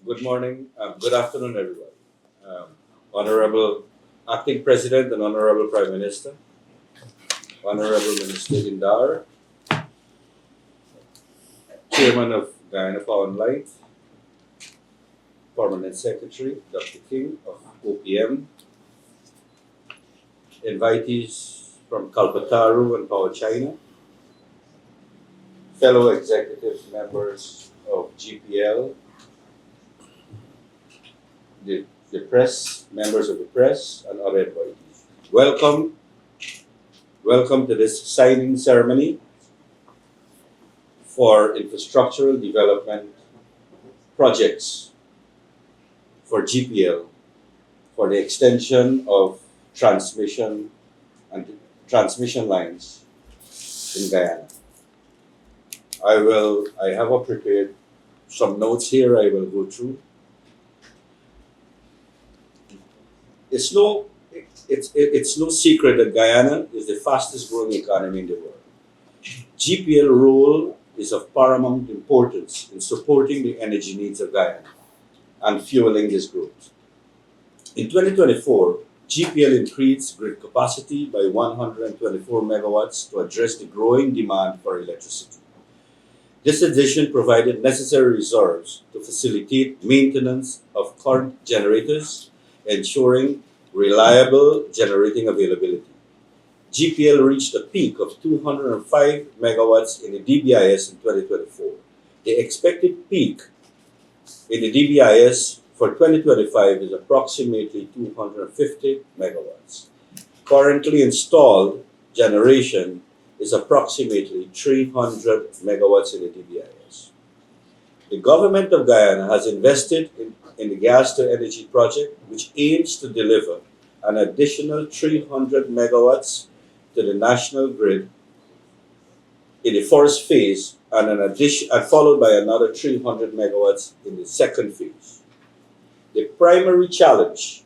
Good morning, good afternoon, everyone. Um, Honorable Acting President and Honorable Prime Minister, Honorable Minister Indar, Chairman of Guyana Power and Light, Permanent Secretary Dr. King of OPM, invitees from Kalpataru and Power China, fellow executive members of GPL, the press, members of the press, and other invitees. Welcome, welcome to this signing ceremony for infrastructural development projects for GPL for the extension of transmission and transmission lines in Guyana. I have prepared some notes here I will go through. It's no secret that Guyana is the fastest growing economy in the world. GPL role is of paramount importance in supporting the energy needs of Guyana and fueling this growth. In 2024, GPL increased grid capacity by 124 megawatts to address the growing demand for electricity. This addition provided necessary reserves to facilitate maintenance of current generators, ensuring reliable generating availability. GPL reached a peak of 205 megawatts in the DBIS in 2024. The expected peak in the DBIS for 2025 is approximately 250 megawatts. Currently installed generation is approximately 300 megawatts in the DBIS. The government of Guyana has invested in the gas to energy project, which aims to deliver an additional 300 megawatts to the national grid in the first phase and followed by another 300 megawatts in the second phase. The primary challenge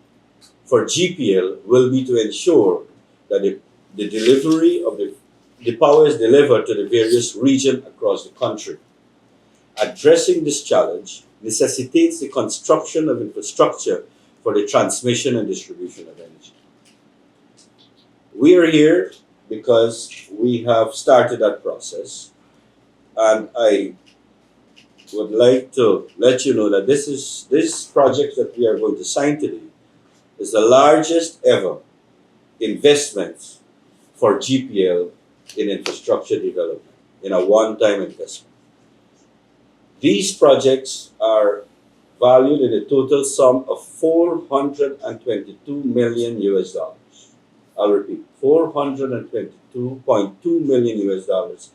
for GPL will be to ensure that the delivery of the power is delivered to the various regions across the country. Addressing this challenge necessitates the construction of infrastructure for the transmission and distribution of energy. We are here because we have started that process, and I would like to let you know that this project that we are going to sign today is the largest ever investment for GPL in infrastructure development, in a one-time investment. These projects are valued in a total sum of 422 million US dollars. I'll repeat, 422.2 million US dollars,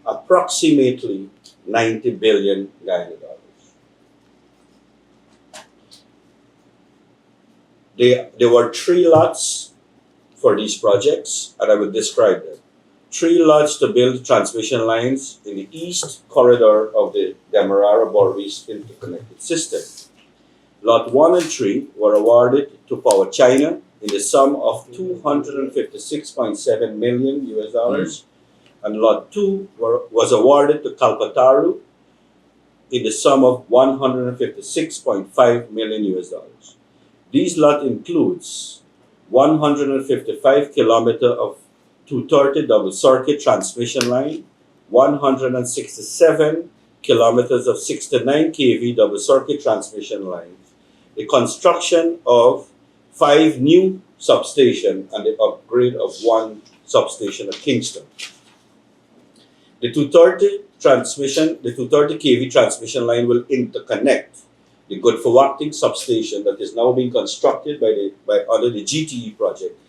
approximately 90 billion Guyana dollars. There were 3 lots for these projects, and I will describe them. 3 lots to build transmission lines in the east corridor of the Demerara-Berbice Interconnected System. Lot 1 and 3 were awarded to Power China in the sum of 256.7 million US dollars, and Lot 2 was awarded to Kalpataru in the sum of 156.5 million US dollars. These lot includes 155 kilometer of 230 double circuit transmission line, 167 kilometers of 69 kV double circuit transmission lines, the construction of 5 new substations, and the upgrade of 1 substation at Kingston. The 230 kV transmission line will interconnect the Good for Acting substation that is now being constructed under the GTE project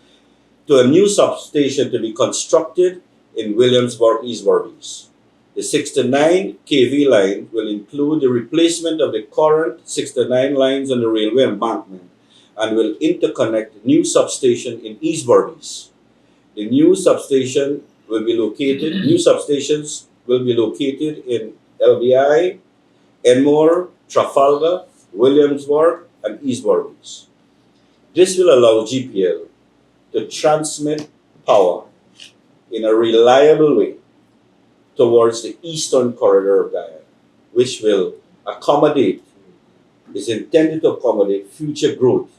to a new substation to be constructed in Williamsburg, East Berbice. The 69 kV line will include the replacement of the current 69 lines on the railway embankment and will interconnect the new substation in East Berbice. The new substations will be located in LBI, Enmore, Trafalgar, Williamsburg, and East Berbice. This will allow GPL to transmit power in a reliable way towards the eastern corridor of Guyana, which will accommodate is intended to accommodate future growth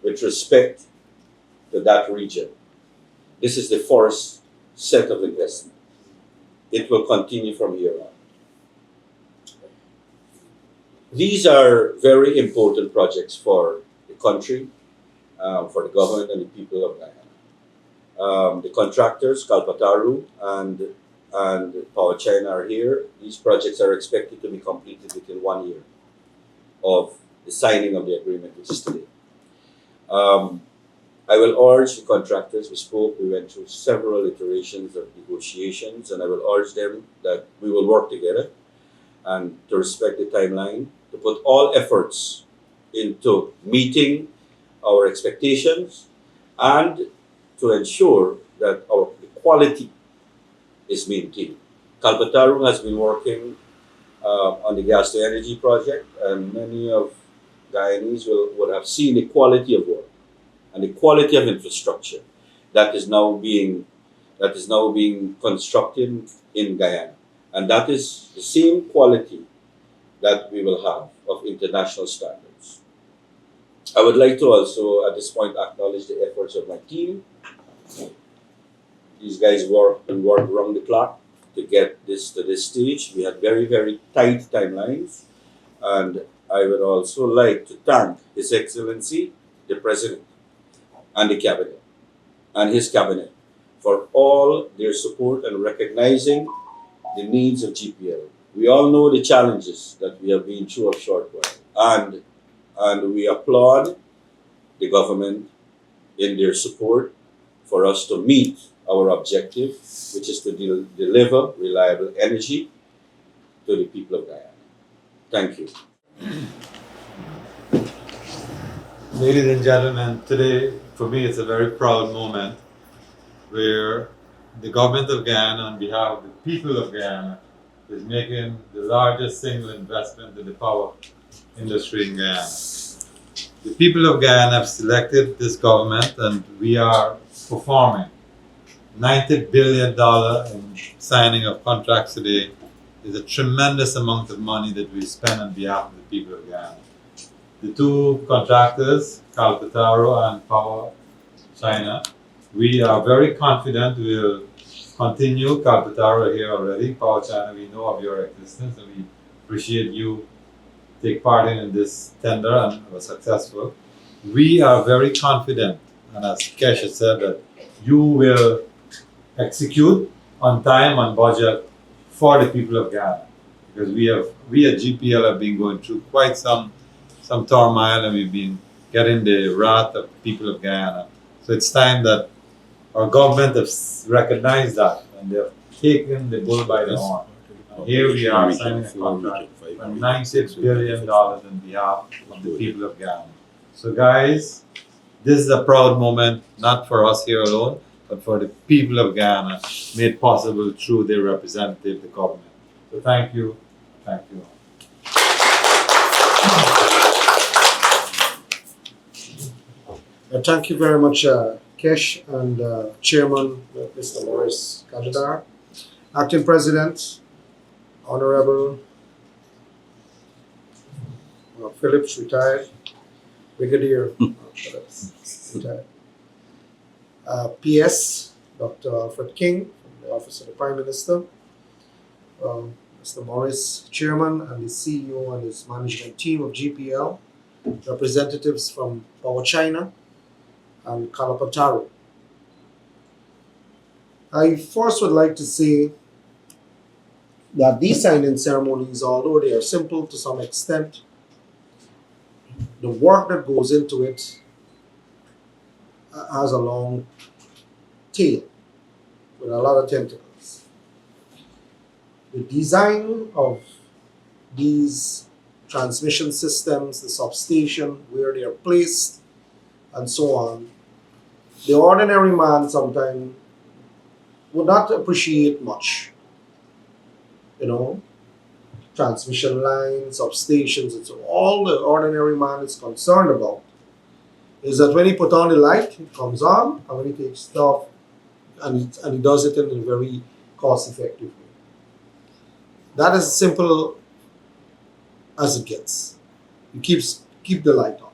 with respect to that region. This is the first set of investment. It will continue from here on. These are very important projects for the country, for the government and the people of Guyana. The contractors, Kalpataru and Power China, are here. These projects are expected to be completed within 1 year of the signing of the agreement, which is today. I will urge the contractors, we went through several iterations of negotiations, and I will urge them that we will work together and to respect the timeline, to put all efforts into meeting our expectations and to ensure that the quality is maintained. Kalpataru has been working on the gas to energy project, and many of Guyanese would have seen the quality of work and the quality of infrastructure that is now being constructed in Guyana. And that is the same quality that we will have of international standards. I would like to also at this point acknowledge the efforts of my team. These guys worked around the clock to get this to this stage. We had very, very tight timelines. And I would also like to thank His Excellency, the President, and the Cabinet, and his Cabinet, for all their support and recognizing the needs of GPL. We all know the challenges that we have been through a short while, and we applaud the government in their support for us to meet our objective, which is to deliver reliable energy to the people of Guyana. Thank you. Ladies and gentlemen, today for me it's a very proud moment where the government of Guyana, on behalf of the people of Guyana, is making the largest single investment in the power industry in Guyana. The people of Guyana have selected this government, and we are performing. $90 billion in signing of contracts today is a tremendous amount of money that we spend on behalf of the people of Guyana. The two contractors, Kalpataru and Power China, we are very confident we will continue. Kalpataru here already. Power China, we know of your existence, and we appreciate you take part in this tender and were successful. We are very confident, and as Kesh has said, that you will execute on time, on budget for the people of Ghana. Because we at GPL have been going through quite some turmoil, and we've been getting the wrath of the people of Guyana. So it's time that our government has recognized that, and they have taken the bull by the horn. And here we are signing a contract for $96 billion in behalf of the people of Guyana. So guys, this is a proud moment, not for us here alone, but for the people of Guyana, made possible through their representative, the government. So thank you. Thank you. Thank you very much, Kesh, and Chairman, Mr. Morris Kajadar, Acting President, Honorable Phillips, retired, Brigadier Phillips, retired, PS, Dr. Alfred King, from the Office of the Prime Minister, Mr. Morris, Chairman, and the CEO and his management team of GPL, representatives from Power China, and Kalpataru. I first would like to say that these signing ceremonies, although they are simple to some extent, the work that goes into it has a long tail with a lot of tentacles. The design of these transmission systems, the substation, where they are placed, and so on, the ordinary man sometimes would not appreciate much. Transmission lines, substations, and so all the ordinary man is concerned about is that when he put on the light, it comes on, and when he takes it off, and he does it in a very cost-effective way. That is simple as it gets. It keep the light on.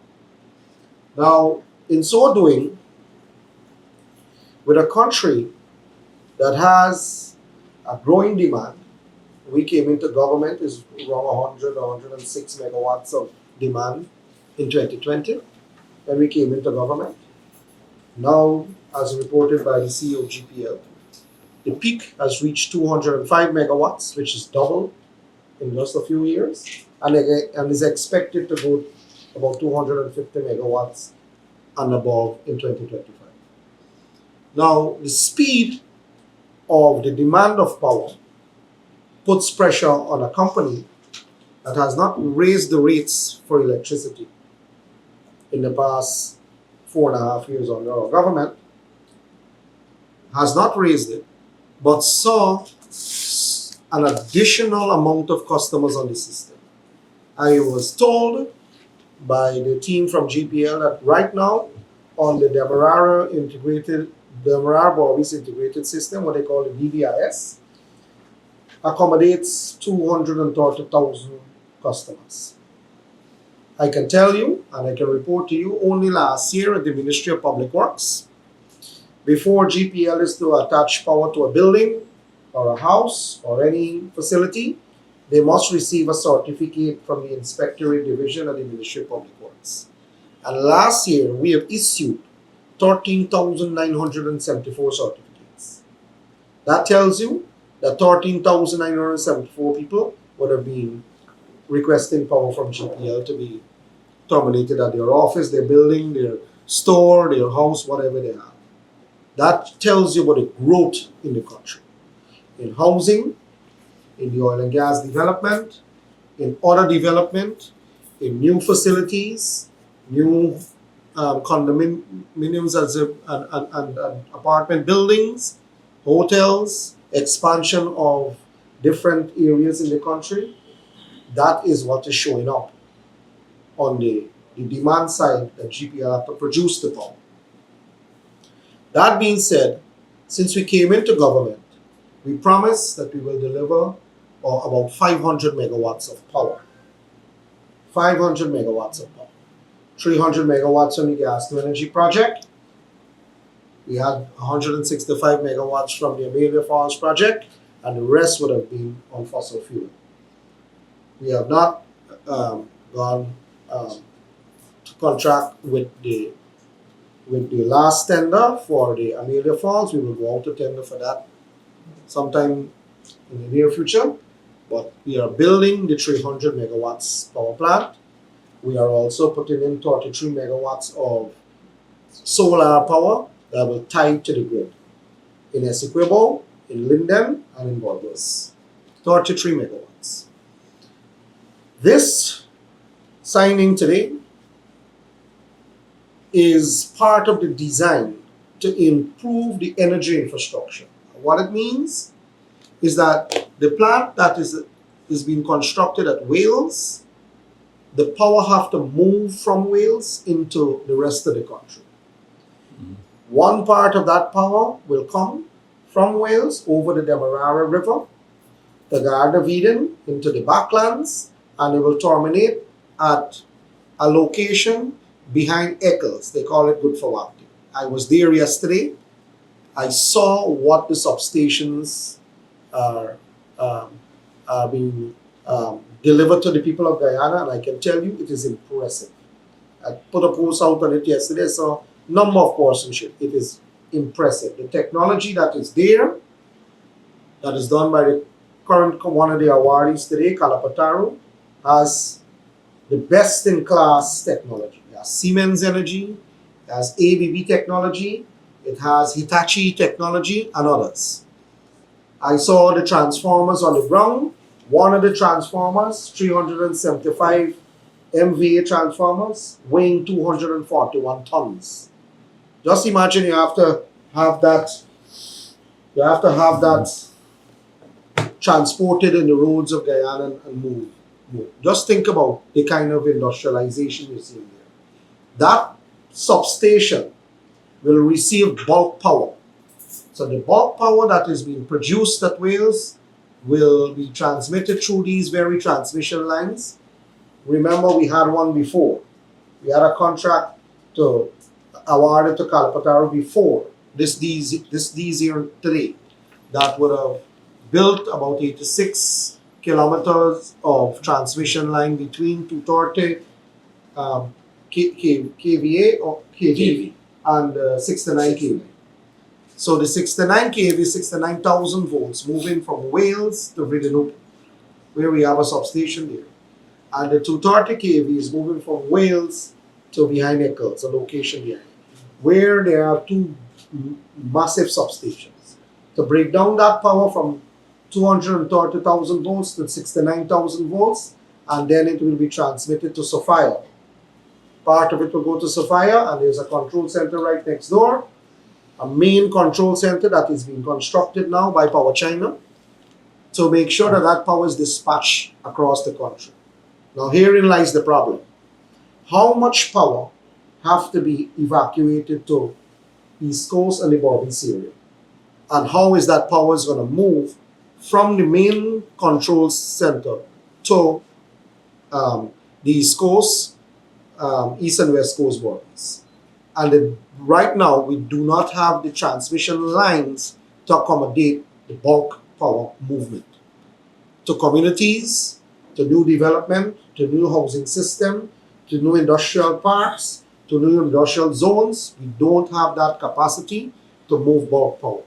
Now, in so doing, with a country that has a growing demand, we came into government is around 100 or 106 megawatts of demand in 2020 when we came into government. Now, as reported by the CEO of GPL, the peak has reached 205 megawatts, which is double in just a few years, and is expected to go about 250 megawatts and above in 2025. Now, the speed of the demand of power puts pressure on a company that has not raised the rates for electricity in the past 4.5 years under our government, has not raised it, but saw an additional amount of customers on the system. I was told by the team from GPL that right now on the Demerara-Berbice Integrated System, what they call the DBIS, accommodates 230,000 customers. I can tell you, and I can report to you, only last year at the Ministry of Public Works, before GPL is to attach power to a building or a house or any facility, they must receive a certificate from the Inspectorate Division of the Ministry of Public Works. And last year, we have issued 13,974 certificates. That tells you that 13,974 people would have been requesting power from GPL to be terminated at their office, their building, their store, their house, whatever they have. That tells you about the growth in the country, in housing, in the oil and gas development, in other development, in new facilities, new condominiums and apartment buildings, hotels, expansion of different areas in the country. That is what is showing up on the demand side that GPL have to produce the power. That being said, since we came into government, we promised that we will deliver about 500 megawatts of power. 500 megawatts of power. 300 megawatts on the gas to energy project. We had 165 megawatts from the Amelia Falls project, and the rest would have been on fossil fuel. We have not gone to contract with the last tender for the Amelia Falls. We will go out to tender for that sometime in the near future. But we are building the 300 megawatts power plant. We are also putting in 33 megawatts of solar power that will tie to the grid in Essequibo, in Linden, and in Bordeaux. 33 megawatts. This signing today is part of the design to improve the energy infrastructure. What it means is that the plant that is being constructed at Wales, the power have to move from Wales into the rest of the country. One part of that power will come from Wales over the Demerara River, the Garden of Eden, into the backlands, and it will terminate at a location behind Eccles. They call it Good for Wapti. I was there yesterday. I saw what the substations are being delivered to the people of Guyana, and I can tell you it is impressive. I put a post out on it yesterday, so number of portionship. It is impressive. The technology that is there, that is done by the current one of the awardees today, Kalpataru, has the best in class technology. It has Siemens Energy, it has ABB technology, it has Hitachi technology, and others. I saw the transformers on the ground. One of the transformers, 375 MVA transformers, weighing 241 tons. Just imagine you have to have that transported in the roads of Guyana and move. Just think about the kind of industrialization you see there. That substation will receive bulk power. So the bulk power that is being produced at Wales will be transmitted through these very transmission lines Remember, we had one before. We had a contract to awarded to Kalpataru before these here today that would have built about 86 kilometers of transmission line between 230 kVA or kV and 69 kV. So the 69 kV, 69,000 volts moving from Wales to Bridgenope, where we have a substation there. And the 230 kV is moving from Wales to behind Eccles, a location behind, where there are two massive substations. To break down that power from 230,000 volts to 69,000 volts, and then it will be transmitted to Sophia. Part of it will go to Sophia, and there's a control center right next door, a main control center that is being constructed now by Power China to make sure that that power is dispatched across the country. Now herein lies the problem. How much power have to be evacuated to East Coast and the Berbice area? And how is that power is going to move from the main control center to the East Coast, East and West Coast Berbice? And right now, we do not have the transmission lines to accommodate the bulk power movement to communities, to new development, to new housing system, to new industrial parks, to new industrial zones. We don't have that capacity to move bulk power.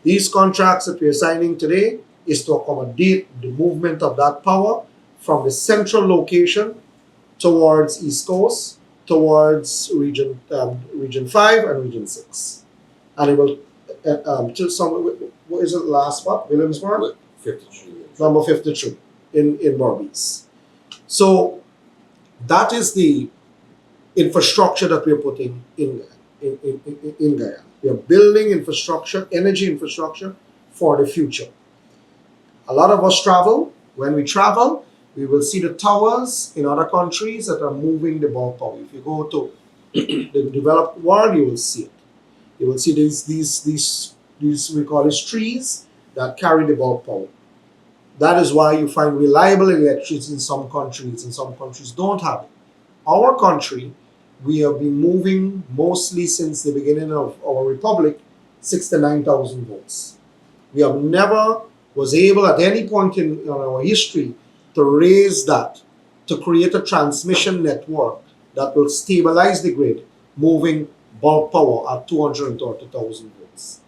These contracts that we are signing today is to accommodate the movement of that power from the central location towards East Coast, towards region 5 and region 6. And it will, what is it, last spot? Williamsburg? 53. Number 53 in Berbice. So that is the infrastructure that we're putting in Guyana. We are building infrastructure, energy infrastructure for the future. A lot of us travel. When we travel, we will see the towers in other countries that are moving the bulk power. If you go to the developed world, you will see it. You will see these we call it trees that carry the bulk power. That is why you find reliable electricity in some countries, and some countries don't have it. Our country, we have been moving mostly since the beginning of our republic, 69,000 volts. We have never was able at any point in our history to raise that, to create a transmission network that will stabilize the grid, moving bulk power at 230,000 volts.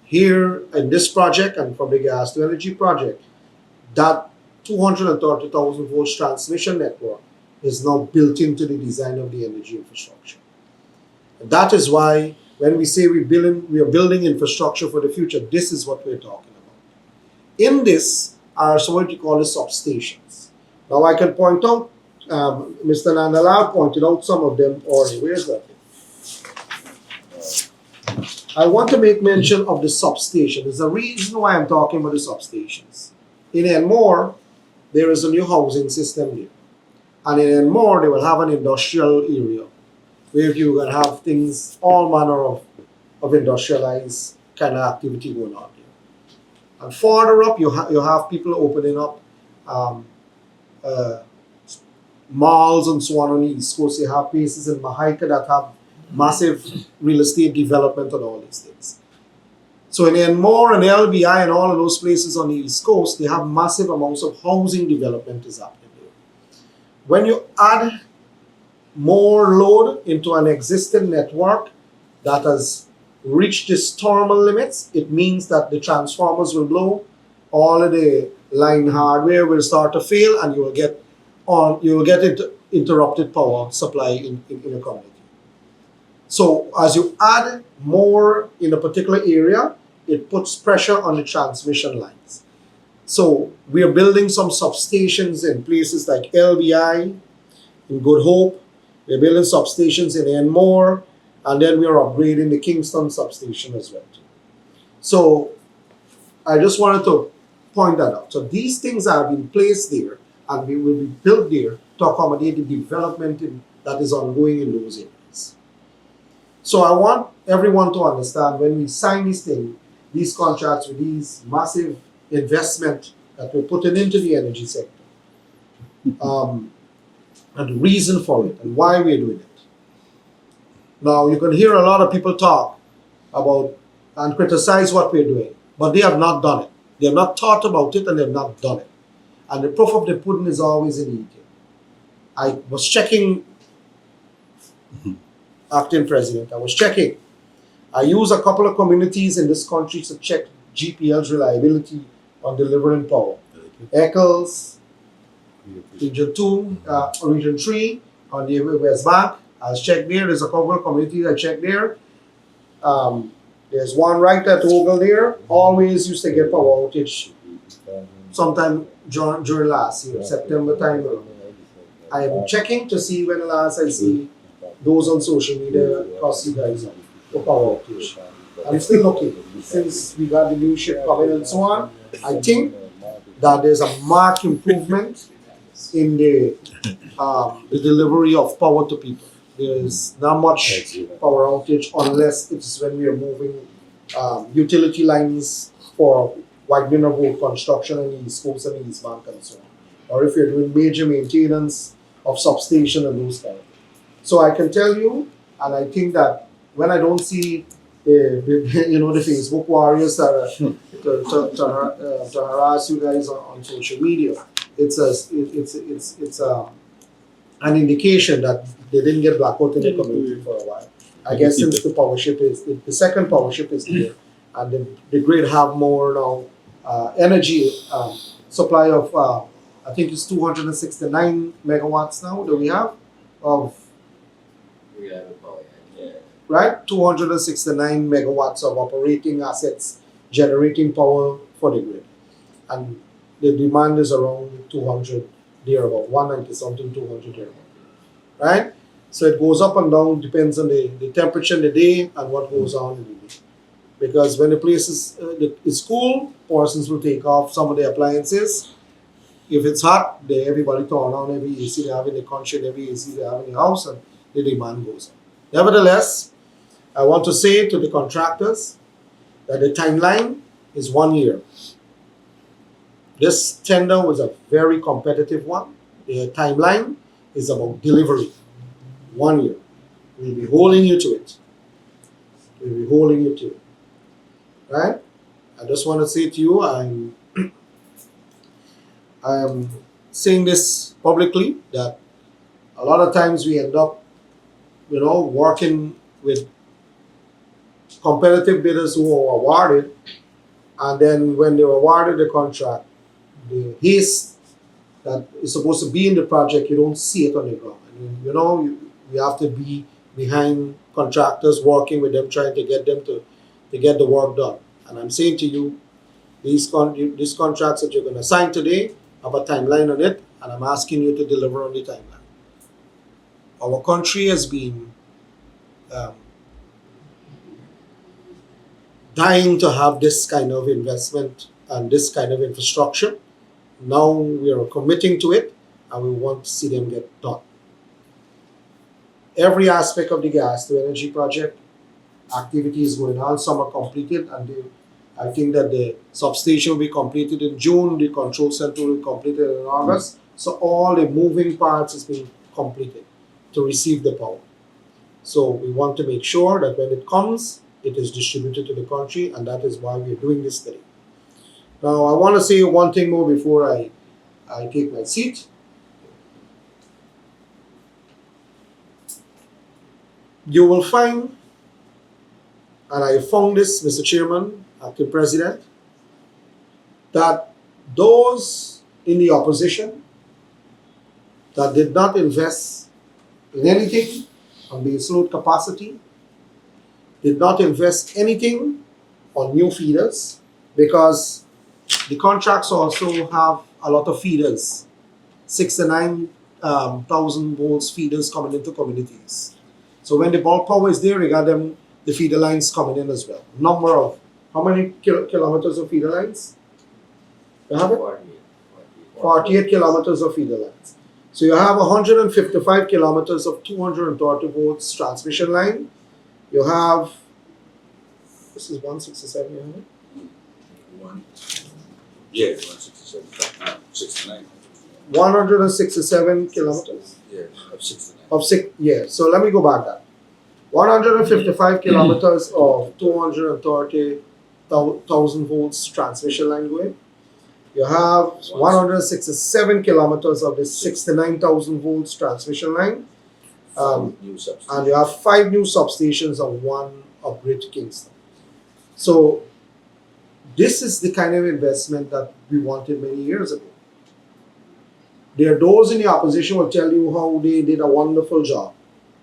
Here in this project and from the gas to energy project, that 230,000 volts transmission network is now built into the design of the energy infrastructure. And that is why when we say we are building infrastructure for the future, this is what we're talking about. In this are so what you call the substations. Now I can point out, Mr. Nandalal pointed out some of them already. Where's that? I want to make mention of the substation. There's a reason why I'm talking about the substations. In Enmore, there is a new housing system there. And in Enmore, they will have an industrial area where you're going to have things, all manner of industrialized kind of activity going on there. And further up, you have people opening up malls and so on the East Coast. You have places in Mahaika that have massive real estate development and all these things. So in Enmore and LBI and all of those places on the East Coast, they have massive amounts of housing development is happening there. When you add more load into an existing network that has reached its thermal limits, it means that the transformers will blow, all of the line hardware will start to fail, and you will get interrupted power supply in a community. So as you add more in a particular area, it puts pressure on the transmission lines. So we are building some substations in places like LBI, in Good Hope. We're building substations in Enmore, and then we are upgrading the Kingston Substation as well. So I just wanted to point that out. So these things have been placed there, and we will be built there to accommodate the development that is ongoing in those areas. So I want everyone to understand when we sign these contracts with these massive investment that we're putting into the energy sector, and the reason for it and why we're doing it. Now, you can hear a lot of people talk about and criticize what we're doing, but they have not done it. They have not thought about it and they have not done it. And the proof of the pudding is always in the eating. I was checking, acting president, I was checking. I use a couple of communities in this country to check GPL's reliability on delivering power. Eccles, Region 2, Region 3, on the West Bank. I checked there. There's a couple of communities I checked there. There's one right at Ogle there. Always used to get power outage sometime during last year, September time. I am checking to see when the last I see those on social media cost you guys for power outage. I'm still looking since we got the new ship coming and so on. I think that there's a marked improvement in the delivery of power to people. There's not much power outage unless it's when we are moving utility lines for widening of road construction in the East Coast and the East Bank and so on. Or if you're doing major maintenance of substation and those kind of things. So I can tell you, and I think that when I don't see the Facebook warriors that are to harass you guys on social media, it's an indication that they didn't get blackout in the community for a while. I guess since the power ship is the second power ship is here, and the grid have more now energy supply of I think it's 269 megawatts now that we have of right 269 megawatts of operating assets generating power for the grid, and the demand is around 200 there about 190 something 200 there, right? So it goes up and down, depends on the temperature in the day and what goes on in the day. Because when the place is cool, persons will take off some of the appliances. If it's hot, everybody turn on every AC they have in the country, every AC they have in the house, and the demand goes up. Nevertheless, I want to say to the contractors that the timeline is 1 year. This tender was a very competitive one. The timeline is about delivery. 1 year. We'll be holding you to it. We'll be holding you to it. Right? I just want to say to you, I am saying this publicly, that a lot of times we end up, working with competitive bidders who are awarded, and then when they're awarded the contract, the haste that is supposed to be in the project, you don't see it on the ground. And you have to be behind contractors, working with them, trying to get them to get the work done. And I'm saying to you, these contracts that you're going to sign today have a timeline on it, and I'm asking you to deliver on the timeline. Our country has been dying to have this kind of investment and this kind of infrastructure. Now we are committing to it, and we want to see them get done. Every aspect of the gas to energy project activity is going on. Some are completed, and I think that the substation will be completed in June. The control center will be completed in August. So all the moving parts is being completed to receive the power. So we want to make sure that when it comes, it is distributed to the country, and that is why we are doing this study. Now, I want to say one thing more before I take my seat. You will find, and I found this, Mr. Chairman, Acting President, that those in the opposition that did not invest in anything on base load capacity, did not invest anything on new feeders, because the contracts also have a lot of feeders, 6,000 to 9,000 volts feeders coming into communities. So when the bulk power is there, you got them, the feeder lines coming in as well. Number of, how many kilometers of feeder lines? You have it? 48 kilometers of feeder lines. So you have 155 kilometers of 230 volts transmission line. You have, this is 167, you have it? 167, 69. 167 kilometers. Yes, of 69. of 6 years. So let me go back that. 155 kilometers of 230,000 volts transmission line going. You have 167 kilometers of the 69,000 volts transmission line. New And substation. you have 5 new substations and 1 upgrade to Kingston. So this is the kind of investment that we wanted many years ago. There are those in the opposition will tell you how they did a wonderful job,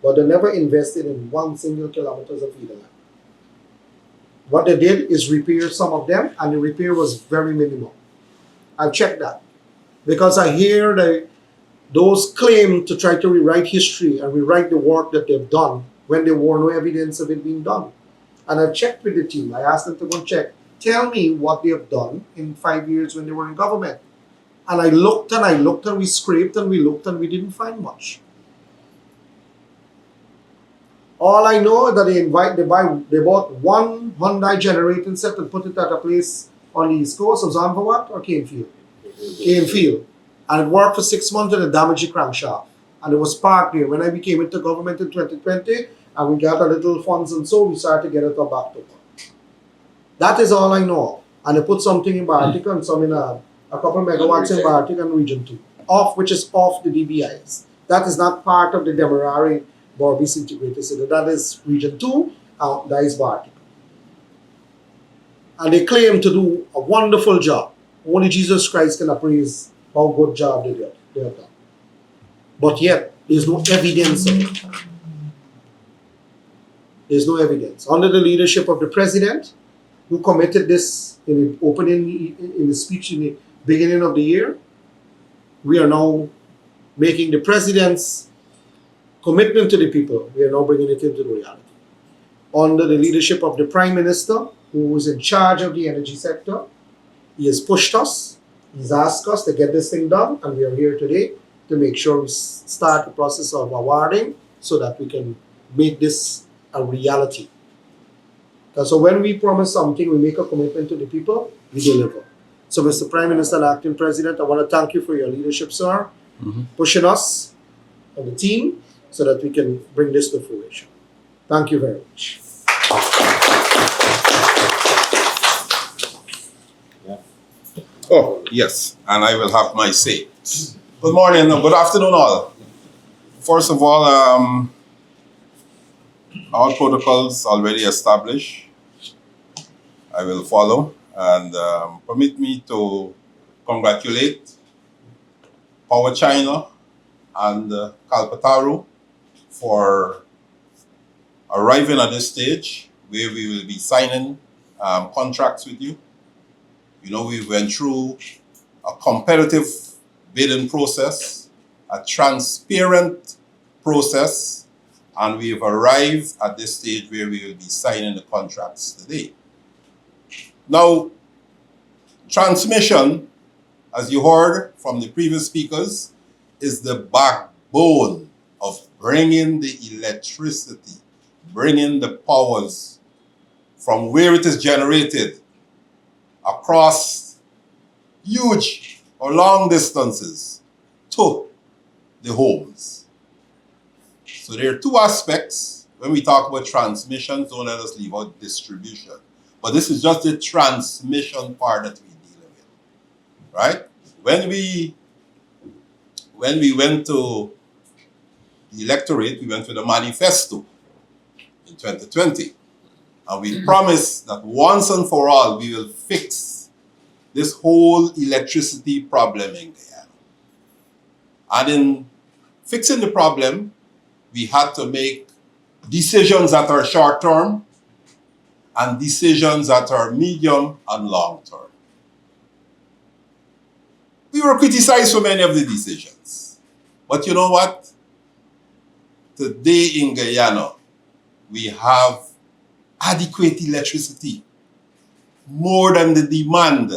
but they never invested in 1 single kilometers of feeder line. What they did is repair some of them, and the repair was very minimal. I've checked that because I hear those claim to try to rewrite history and rewrite the work that they've done when there were no evidence of it being done. And I've checked with the team. I asked them to go check. Tell me what they have done in 5 years when they were in government. And I looked and we scraped and we looked and we didn't find much. All I know is that they bought 1 Hyundai generating set and put it at a place on the East Coast of Zanvawat or Canefield. Canefield. And it worked for 6 months and it damaged the crankshaft. And it was parked there. When I became into government in 2020 and we got a little funds and so we started to get it back to work. That is all I know. And they put something in Bartica and some in a couple megawatts in Bartica and Region 2. Which is off the DBIS. That is not part of the Demerara-Berbice Integrated System. That is Region 2, that is Bartica. And they claim to do a wonderful job. Only Jesus Christ can appraise how good job they have done. But yet, there's no evidence of it. There's no evidence. Under the leadership of the president, who committed this in the opening, in the speech in the beginning of the year, we are now making the president's commitment to the people, we are now bringing it into the reality. Under the leadership of the prime minister, who is in charge of the energy sector, he has pushed us, he's asked us to get this thing done, and we are here today to make sure we start the process of awarding so that we can make this a reality. So when we promise something, we make a commitment to the people, we deliver. So Mr. Prime Minister and Acting President, I want to thank you for your leadership, sir, pushing us and the team so that we can bring this to fruition. Thank you very much. Oh, yes, and I will have my say. Good morning, good afternoon all. First of all protocols already established, I will follow, and permit me to congratulate Power China and Kalpataru for arriving at this stage where we will be signing contracts with you. You know, we went through a competitive bidding process, a transparent process, and we've arrived at this stage where we will be signing the contracts today. Now, transmission, as you heard from the previous speakers, is the backbone of bringing the electricity, bringing the powers from where it is generated across huge or long distances to the homes. So there are 2 aspects when we talk about transmission. Don't let us leave out distribution. But this is just the transmission part that we're dealing with, right? When we went to the electorate, we went with a manifesto in 2020. And we promised that once and for all, we will fix this whole electricity problem in Guyana. And in fixing the problem, we had to make decisions that are short term and decisions that are medium and long term. We were criticized for many of the decisions. But you know what? Today in Guyana, we have adequate electricity, more than the demand,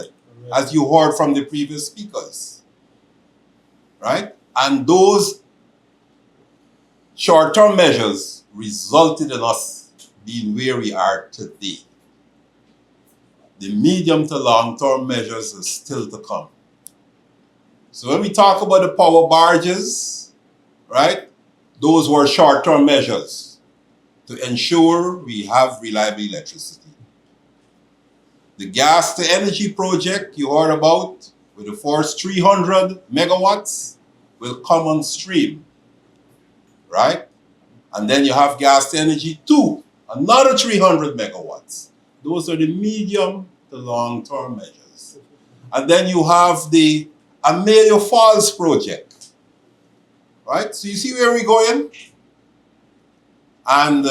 as you heard from the previous speakers, right? And those short-term measures resulted in us being where we are today. The medium to long-term measures are still to come. So when we talk about the power barges, right? Those were short-term measures to ensure we have reliable electricity. The gas to energy project you heard about with the first 300 megawatts will come on stream, right? And then you have gas to energy 2, another 300 megawatts. Those are the medium to long-term measures. And then you have the Amelia Falls project, right? So you see where we're going? And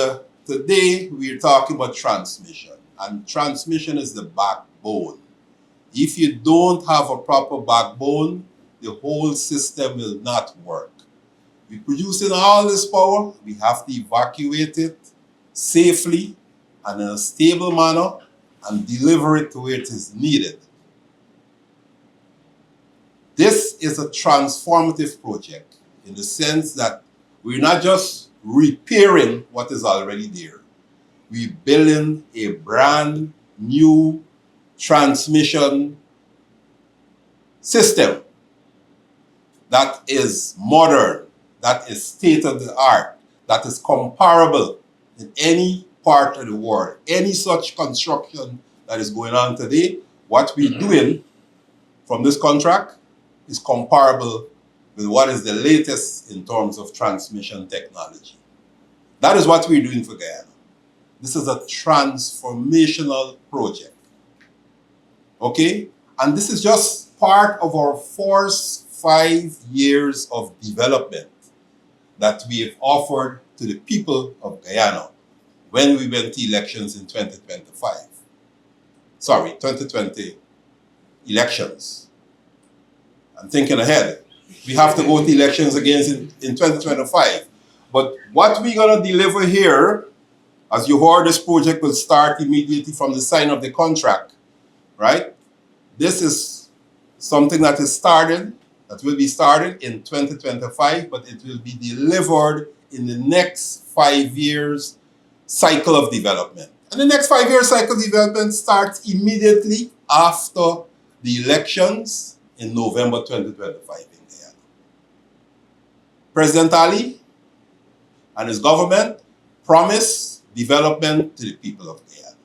today we're talking about transmission. And transmission is the backbone. If you don't have a proper backbone, the whole system will not work. We're producing all this power, we have to evacuate it safely and in a stable manner and deliver it to where it is needed. This is a transformative project in the sense that we're not just repairing what is already there. We're building a brand new transmission system that is modern, that is state-of-the-art, that is comparable in any part of the world. Any such construction that is going on today, what we're doing from this contract is comparable with what is the latest in terms of transmission technology. That is what we're doing for Guyana. This is a transformational project. Okay? And this is just part of our first 5 years of development that we have offered to the people of Guyana when we went to elections in 2025. Sorry, 2020 elections. I'm thinking ahead. We have to go to elections again in 2025. But what we're going to deliver here, as you heard, this project will start immediately from the sign of the contract, right? This is something that is started, that will be started in 2025, but it will be delivered in the next 5 years cycle of development. And the next 5-year cycle of development starts immediately after the elections in November 2025 in Guyana. President Ali and his government promise development to the people of Guyana.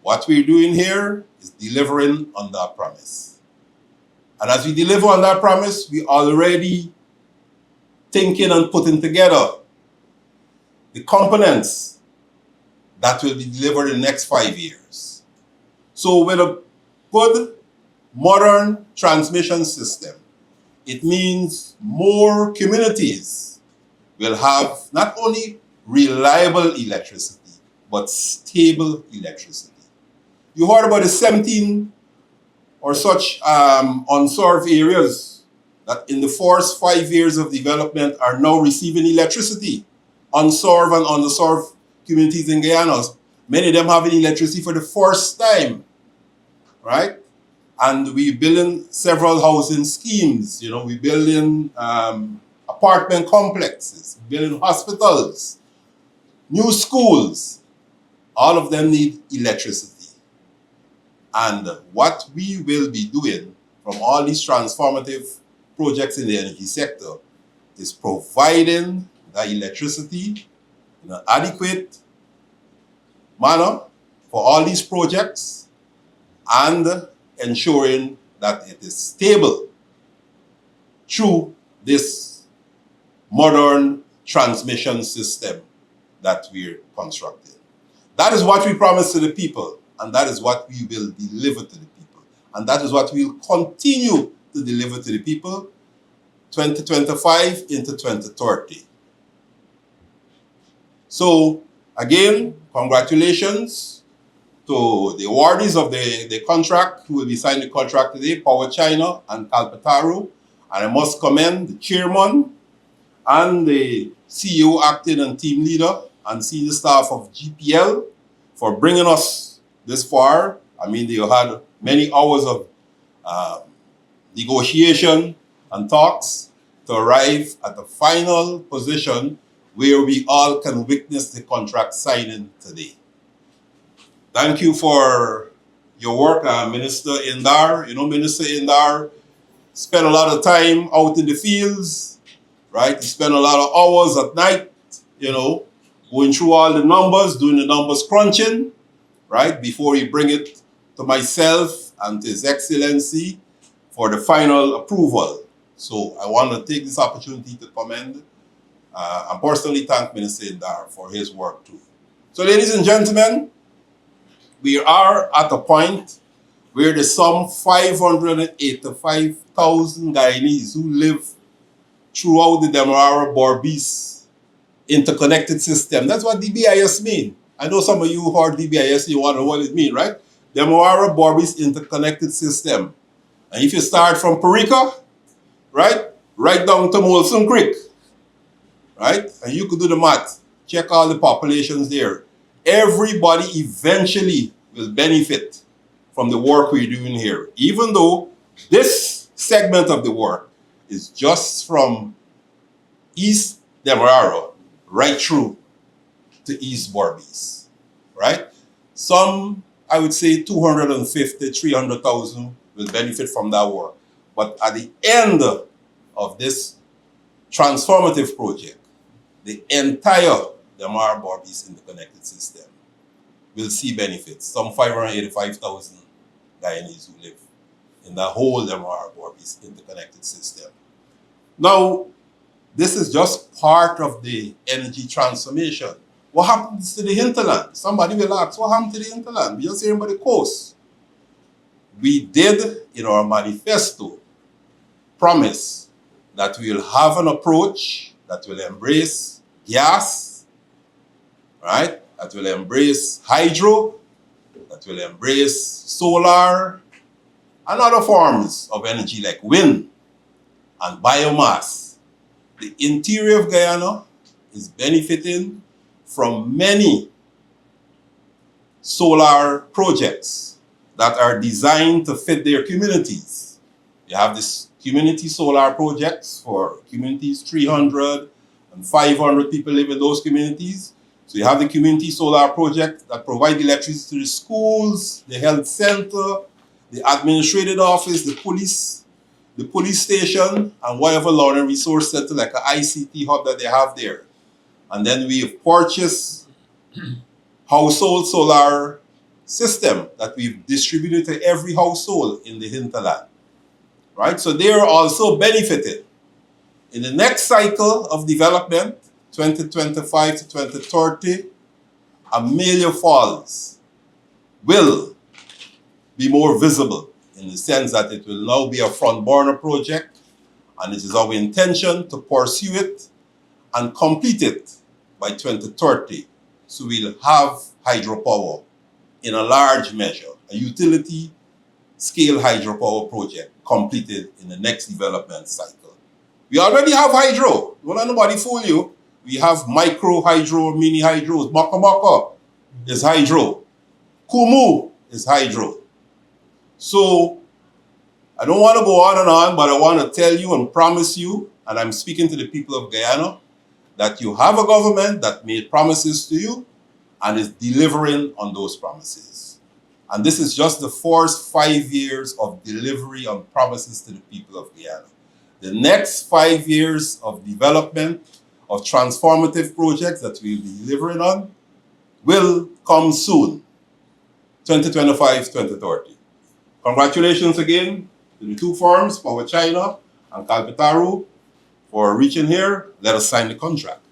What we're doing here is delivering on that promise. And as we deliver on that promise, we're already thinking and putting together the components that will be delivered in the next 5 years. So with a good modern transmission system, it means more communities will have not only reliable electricity, but stable electricity. You heard about the 17 or such unserved areas that in the first 5 years of development are now receiving electricity. Unserved and underserved communities in Guyana, many of them having electricity for the first time, right? And we're building several housing schemes, you know, we're building apartment complexes, building hospitals, new schools. All of them need electricity. And what we will be doing from all these transformative projects in the energy sector is providing the electricity in an adequate manner for all these projects and ensuring that it is stable through this modern transmission system that we're constructing. That is what we promise to the people, and that is what we will deliver to the people. And that is what we'll continue to deliver to the people 2025 into 2030. So, again, congratulations to the awardees of the contract who will be signing the contract today, Power China and Kalpataru. And I must commend the chairman and the CEO, acting and team leader and senior staff of GPL for bringing us this far. I mean, they had many hours of negotiation and talks to arrive at the final position where we all can witness the contract signing today. Thank you for your work, Minister Indar. You know, Minister Indar spent a lot of time out in the fields, right? He spent a lot of hours at night, going through all the numbers, doing the numbers crunching, right? Before he bring it to myself and to His Excellency for the final approval. So I want to take this opportunity to commend and personally thank Minister Indar for his work too. So ladies and gentlemen, we are at a point where there's some 585,000 Guyanese who live throughout the Demerara-Berbice Interconnected System. That's what DBIS mean. I know some of you who heard DBIS, you wonder what it means, right? Demerara-Berbice Interconnected System. And if you start from Parika, right down to Molson Creek, right? And you could do the math. Check all the populations there. Everybody eventually will benefit from the work we're doing here, even though this segment of the work is just from East Demerara right through to East Berbice, right? Some, I would say 250, 300,000 will benefit from that work. But at the end of this transformative project, the entire Demerara-Berbice Interconnected System will see benefits. Some 585,000 Guyanese who live in the whole Demerara-Berbice Interconnected System. Now, this is just part of the energy transformation. What happens to the hinterland? Somebody will ask, what happened to the hinterland? We just here by the coast. We did, in our manifesto, promise that we will have an approach that will embrace gas, right? That will embrace hydro, that will embrace solar, and other forms of energy like wind and biomass. The interior of Guyana is benefiting from many solar projects that are designed to fit their communities. You have this community solar projects for communities, 300 and 500 people live in those communities. So you have the community solar project that provide electricity to the schools, the health center, the administrative office, the police station, and whatever learning resource center like an ICT hub that they have there. And then we have purchased household solar system that we've distributed to every household in the hinterland, right? So they are also benefited. In the next cycle of development, 2025 to 2030, Amelia Falls will be more visible in the sense that it will now be a front burner project, and it is our intention to pursue it and complete it by 2030. So we'll have hydropower in a large measure, a utility scale hydropower project completed in the next development cycle. We already have hydro. Don't let nobody fool you. We have micro hydro, mini hydros. Makamaka is hydro. Kumu is hydro. So I don't want to go on and on, but I want to tell you and promise you, and I'm speaking to the people of Guyana, that you have a government that made promises to you and is delivering on those promises. And this is just the first 5 years of delivery on promises to the people of Guyana. The next 5 years of development of transformative projects that we'll be delivering on will come soon, 2025, 2030. Congratulations again to the two firms, Power China and Kalpataru, for reaching here. Let us sign the contract.